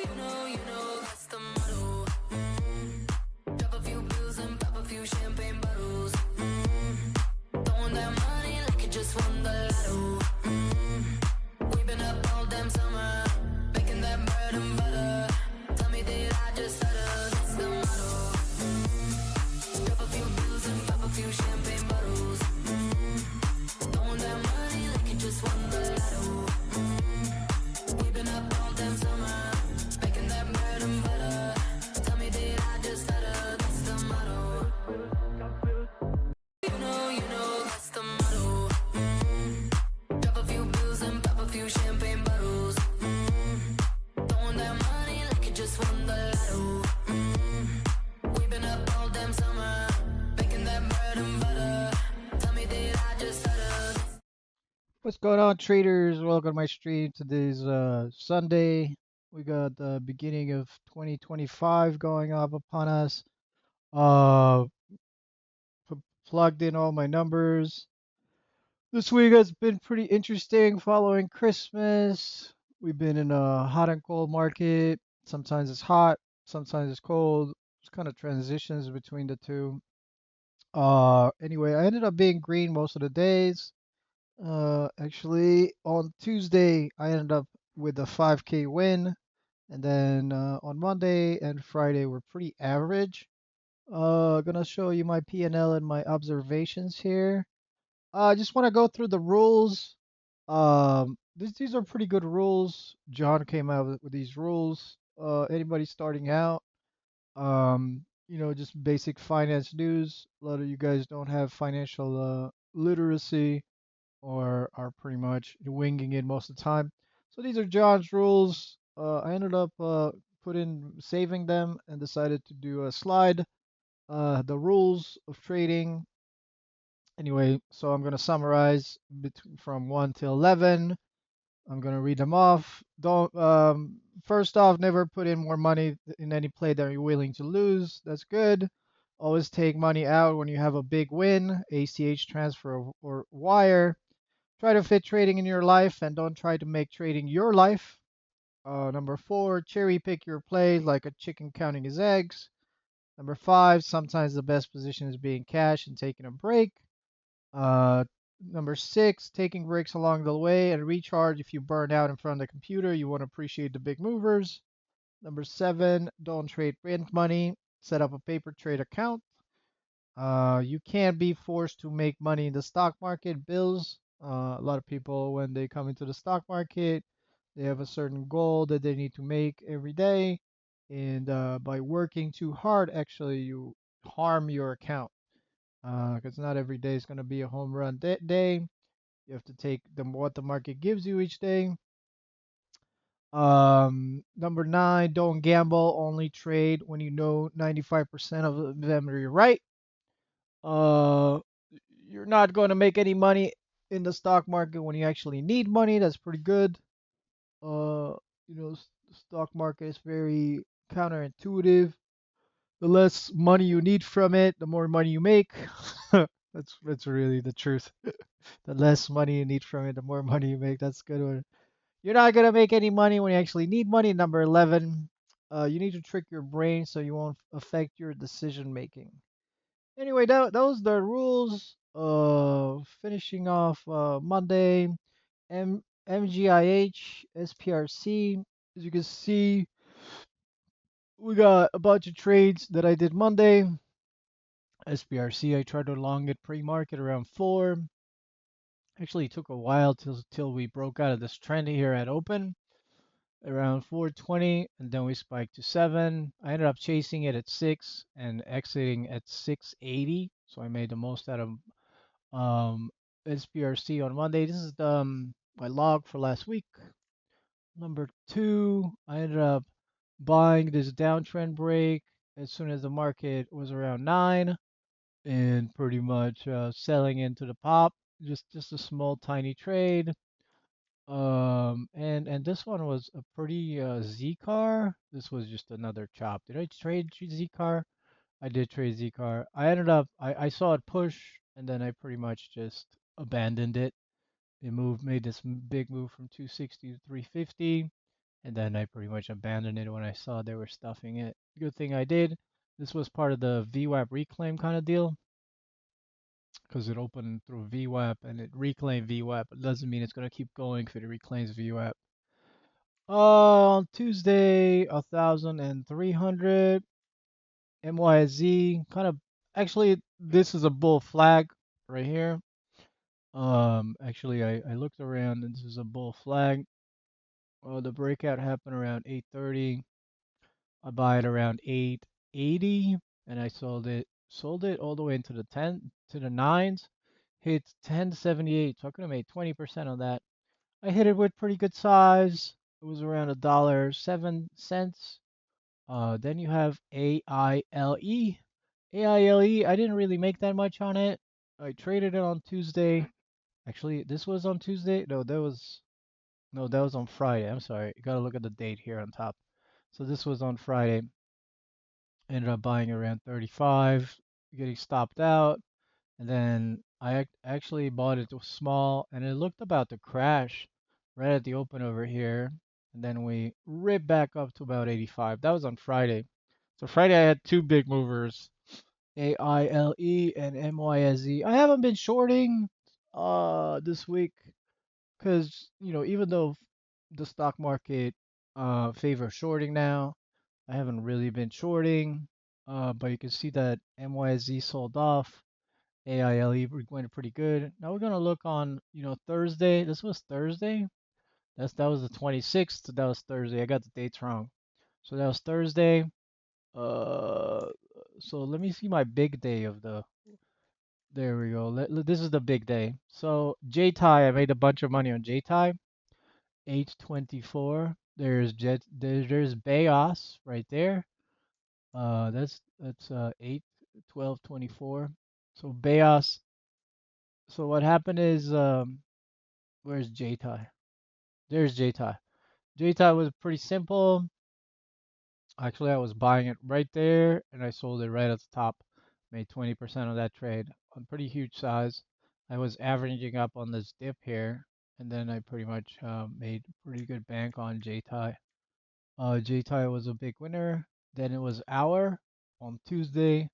You know that's the motto. Drop a few bills and pop a few champagne bottles. Throwing that money like you just won the lotto. We've been up all damn summer, making that bread and butter. Tell me did I just stutter? That's the motto. Drop a few bills and pop a few champagne bottles. Throwing that money like you just won the lotto. We've been up all damn summer, making that bread and butter. Tell me did I just stutter? That's the motto. You know that's the motto. Drop a few bills and pop a few champagne bottles. Throwing that money like you just won the lotto. We've been up all damn summer, making that bread and butter. Tell me did I just stutter? What's going on, traders? Welcome to my stream. Today's Sunday. We got the beginning of 2025 going up upon us. Uh, Plugged in all my numbers. This week has been pretty interesting following Christmas. We've been in a hot and cold market. Sometimes it's hot, sometimes it's cold. It's kind of transitions between the two. Anyway, I ended up being green most of the days. Actually, on Tuesday, I ended up with a 5K win, and then on Monday and Friday were pretty average. Gonna show you my P&L and my observations here. I just want to go through the rules. These are pretty good rules. John came out with these rules. Anybody starting out, just basic finance news. A lot of you guys don't have financial literacy or are pretty much winging it most of the time. So these are John's rules. I ended up saving them and decided to do a slide. The rules of trading. Anyway, so I'm gonna summarize from 1 to 11. I'm gonna read them off. Don't First off, never put in more money in any play than you're willing to lose. That's good. Always take money out when you have a big win, ACH transfer or wire. Try to fit trading in your life and don't try to make trading your life. Number 4, cherry pick your plays like a chicken counting his eggs. Number 5, sometimes the best position is being cash and taking a break. Uh, Number 6, taking breaks along the way and recharge if you burn out in front of the computer. You want to appreciate the big movers. Number 7, don't trade print money. Set up a paper trade account. You can't be forced to make money in the stock market. Bills. A lot of people, when they come into the stock market, they have a certain goal that they need to make every day. And by working too hard, actually, you harm your account. Because not every day is going to be a home run day. You have to take what the market gives you each day. Number 9, don't gamble. Only trade when you know 95% of them are right. Uh, you're not going to make any money in the stock market when you actually need money. That's pretty good. The stock market is very counterintuitive. The less money you need from it, the more money you make. That's really the truth. The less money you need from it, the more money you make. That's a good one. You're not gonna make any money when you actually need money. Number 11, you need to trick your brain so you won't affect your decision making. Anyway, those the rules. Finishing off Monday, MGIH, SPRC. As you can see, we got a bunch of trades that I did Monday. SPRC, I tried to long it pre-market around 4. Actually, it took a while till we broke out of this trend here at open around 420, and then we spiked to 7. I ended up chasing it at 6 and exiting at 680. So I made the most out of SPRC on Monday. This is my log for last week. Number 2, I ended up buying this downtrend break as soon as the market was around 9 and pretty much selling into the pop. Just a small tiny trade. And this one was a pretty Z car. This was just another chop. Did I trade Z car? I did trade Z car. I saw it push and then I pretty much just abandoned it. It made this big move from 260 to 350. and then I pretty much abandoned it when I saw they were stuffing it. Good thing I did. This was part of the VWAP reclaim kind of deal because it opened through VWAP and it reclaimed VWAP. It doesn't mean it's going to keep going if it reclaims VWAP. On Tuesday, 1,300 MYZ. Kind of, actually, this is a bull flag right here. Actually, I looked around and this is a bull flag. The breakout happened around 8:30. I buy it around 880 and I sold it all the way into the 10 to the nines. Hit 1078, so I could have made 20% on that. I hit it with pretty good size. It was around $1.07. Then you have AILE. AILE, I didn't really make that much on it. I traded it on Tuesday. Actually, this was on Tuesday. No, that was on Friday. I'm sorry. You gotta look at the date here on top. So this was on Friday. Ended up buying around 35, getting stopped out, and then actually bought it small, and it looked about to crash right at the open over here, and then we ripped back up to about 85. That was on Friday. So Friday I had two big movers, AILE and MYSE. I haven't been shorting this week because even though the stock market favors shorting now, I haven't really been shorting. But you can see that MYZ sold off. AILE went pretty good. Now we're gonna look on, Thursday. This was Thursday. That was the 26th. That was Thursday. I got the dates wrong. So that was Thursday. Uh, so let me see my big day of the. There we go. This is the big day. So JTI, I made a bunch of money on JTI. 824. There's Bayos right there. That's 8, 12, 24. So Bayos. So what happened is where's JTI? There's JTI. JTI was pretty simple. Actually, I was buying it right there and I sold it right at the top. Made 20% of that trade on pretty huge size. I was averaging up on this dip here, and then I pretty much made pretty good bank on JTI. JTI was a big winner. Then it was Hour on Tuesday.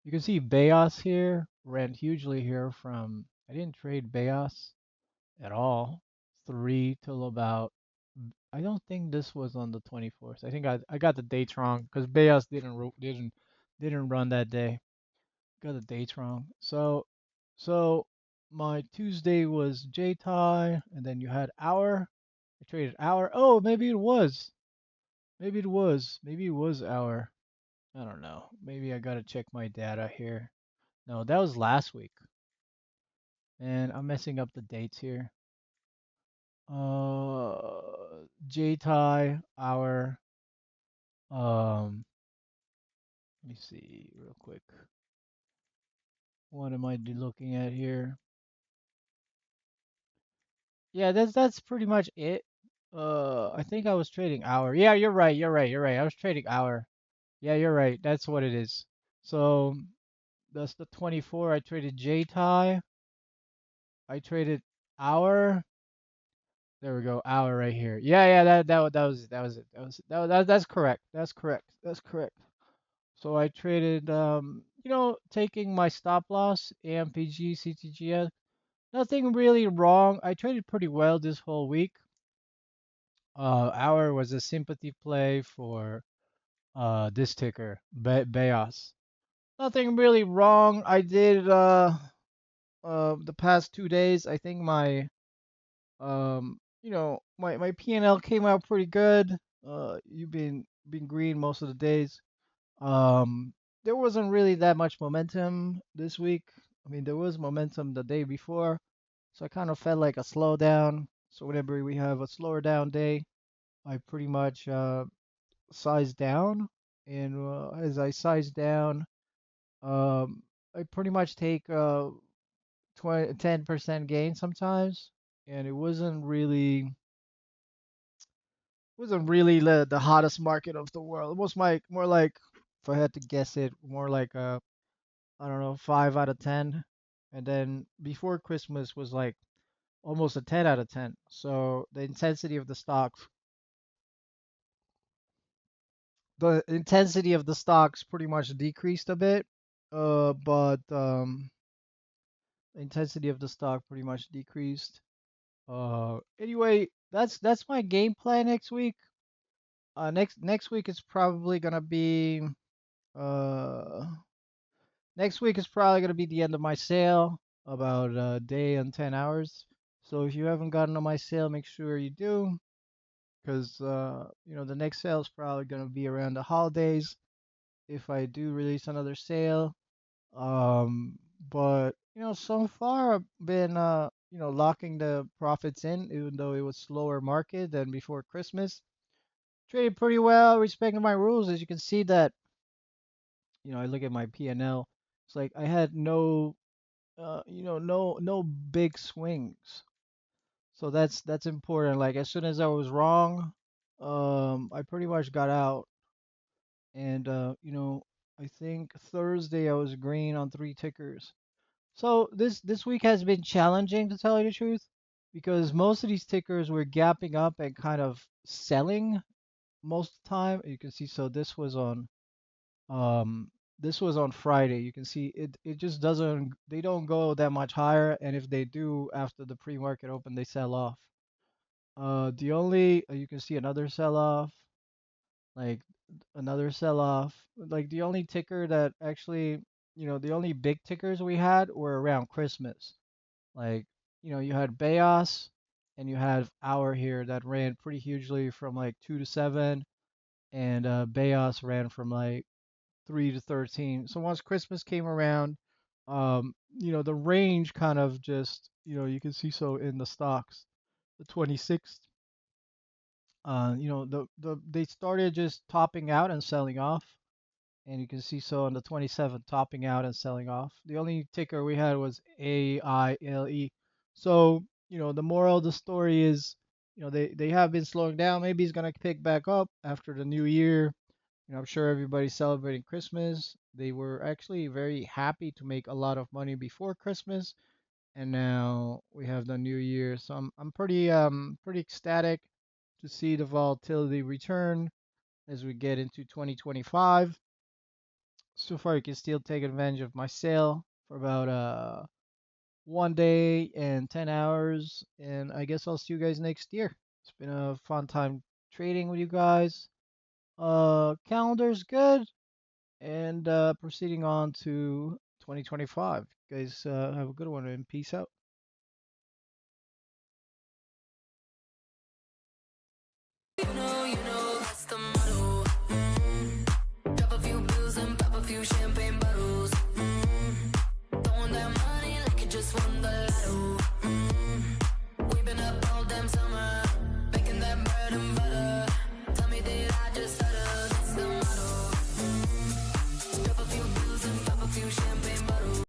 You can see Bayos here ran hugely here from, I didn't trade Bayos at all. 3 till about, I don't think this was on the 24th. I think I got the dates wrong because Bayos didn't run that day. Got the dates wrong. So my Tuesday was JTI, and then you had Hour. I traded Hour. Oh, maybe it was. Maybe it was. Maybe it was Hour. I don't know. Maybe I gotta check my data here. No, that was last week. And I'm messing up the dates here. JTI, Hour. Let me see real quick. What am I looking at here? Yeah, that's pretty much it. I think I was trading Hour. Yeah, you're right. You're right. You're right. I was trading Hour. Yeah, you're right. That's what it is. So that's the 24. I traded JTI. I traded Hour. There we go. Hour right here. Yeah, yeah. That was it. That was it. That's correct. That's correct. That's correct. So I traded, taking my stop loss, AMPG, CTGS. Nothing really wrong. I traded pretty well this whole week. Hour was a sympathy play for this ticker, Bayos. Nothing really wrong. I did the past 2 days. I think my P&L came out pretty good. You've been green most of the days. There wasn't really that much momentum this week. I mean, there was momentum the day before, so I kind of felt like a slowdown. So whenever we have a slower down day, I pretty much size down, and as I size down, I pretty much take 10% gain sometimes, and it wasn't really the hottest market of the world. It was more like, if I had to guess it, more like I don't know, 5 out of 10, and then before Christmas was like almost a 10 out of 10. So the intensity of the stock the intensity of the stocks pretty much decreased a bit. But the intensity of the stock pretty much decreased. Anyway, that's my game plan next week. Next week is probably gonna be uh next week is probably gonna be the end of my sale, about a day and 10 hours. So if you haven't gotten on my sale, make sure you do, because the next sale is probably gonna be around the holidays if I do release another sale. Um, but so far I've been locking the profits in, even though it was slower market than before Christmas. Traded pretty well, respecting my rules. As you can see that, I look at my P&L. It's like I had no big swings. So that's important. Like as soon as I was wrong, I pretty much got out. And I think Thursday I was green on three tickers. So this week has been challenging, to tell you the truth, because most of these tickers were gapping up and kind of selling most of the time. You can see, so um this was on Friday. You can see it just doesn't, they don't go that much higher, and if they do after the pre-market open, they sell off. The only you can see another sell off, like another sell off. Like the only ticker that actually, the only big tickers we had were around Christmas. Like, you had Bayos and you had Hour here that ran pretty hugely from like 2 to 7, and Bayos ran from like 3 to 13. So once Christmas came around, the range kind of just, you can see so in the stocks, the 26th, they started just topping out and selling off. And you can see so on the 27th topping out and selling off. The only ticker we had was AILE. So, the moral of the story is, they have been slowing down. Maybe it's going to pick back up after the new year. I'm sure everybody's celebrating Christmas. They were actually very happy to make a lot of money before Christmas, and now we have the new year. So I'm pretty ecstatic to see the volatility return as we get into 2025. So far, you can still take advantage of my sale for about 1 day and 10 hours, and I guess I'll see you guys next year. It's been a fun time trading with you guys. Calendar's good, and proceeding on to 2025. You guys have a good one, and peace out. You know, that's the motto. Drop a few bills and pop a few champagne